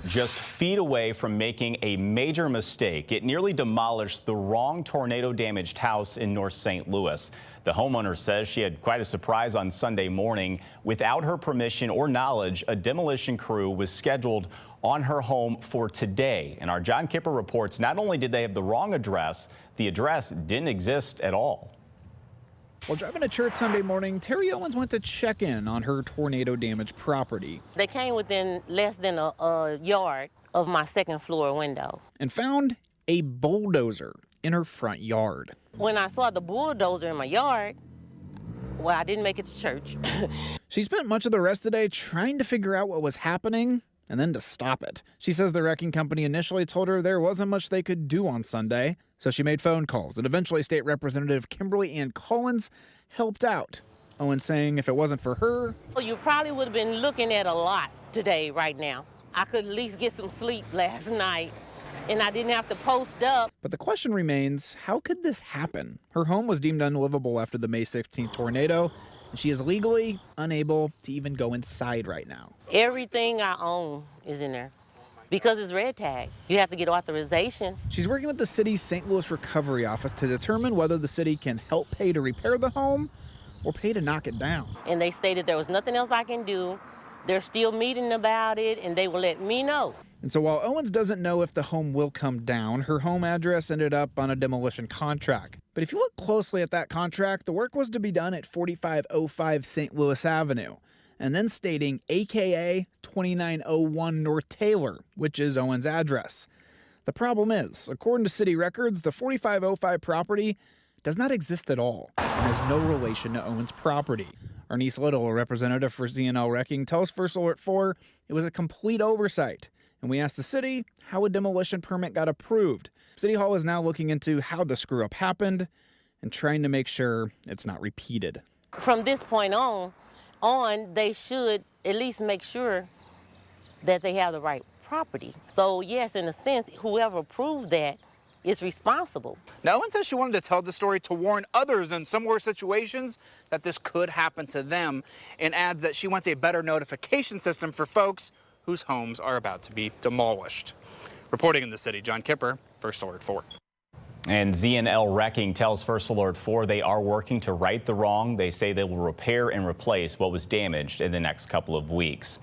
Just feet away from making a major mistake. It nearly demolished the wrong tornado-damaged house in North St. Louis. The homeowner says she had quite a surprise on Sunday morning. Without her permission or knowledge, a demolition crew was scheduled on her home for today. And our John Kipper reports not only did they have the wrong address, the address didn't exist at all. While driving to church Sunday morning, Terri Owens went to check in on her tornado-damaged property. They came within less than a yard of my second floor window. And found a bulldozer in her front yard. When I saw the bulldozer in my yard, well, I didn't make it to church. She spent much of the rest of the day trying to figure out what was happening and then to stop it. She says the wrecking company initially told her there wasn't much they could do on Sunday, so she made phone calls, and eventually State Representative Kimberly Ann Collins helped out. Owens saying if it wasn't for her... Well, you probably would have been looking at a lot today, right now. I could at least get some sleep last night, and I didn't have to post up. But the question remains, how could this happen? Her home was deemed unlivable after the May 16th tornado, and she is legally unable to even go inside right now. Everything I own is in there because it's red tag. You have to get authorization. She's working with the city's St. Louis Recovery Office to determine whether the city can help pay to repair the home or pay to knock it down. And they stated there was nothing else I can do. They're still meeting about it, and they will let me know. And so while Owens doesn't know if the home will come down, her home address ended up on a demolition contract. But if you look closely at that contract, the work was to be done at 4505 St. Louis Avenue, and then stating AKA 2901 North Taylor, which is Owens' address. The problem is, according to city records, the 4505 property does not exist at all and has no relation to Owens' property. Arnice Little, a representative for ZNL Wrecking, tells First Alert 4 it was a complete oversight. And we asked the city how a demolition permit got approved. City Hall is now looking into how the screw-up happened and trying to make sure it's not repeated. From this point on, they should at least make sure that they have the right property. So yes, in a sense, whoever approved that is responsible. Now, Owens says she wanted to tell the story to warn others in similar situations that this could happen to them, and adds that she wants a better notification system for folks whose homes are about to be demolished. Reporting in the city, John Kipper, First Alert 4. And ZNL Wrecking tells First Alert 4 they are working to right the wrong. They say they will repair and replace what was damaged in the next couple of weeks.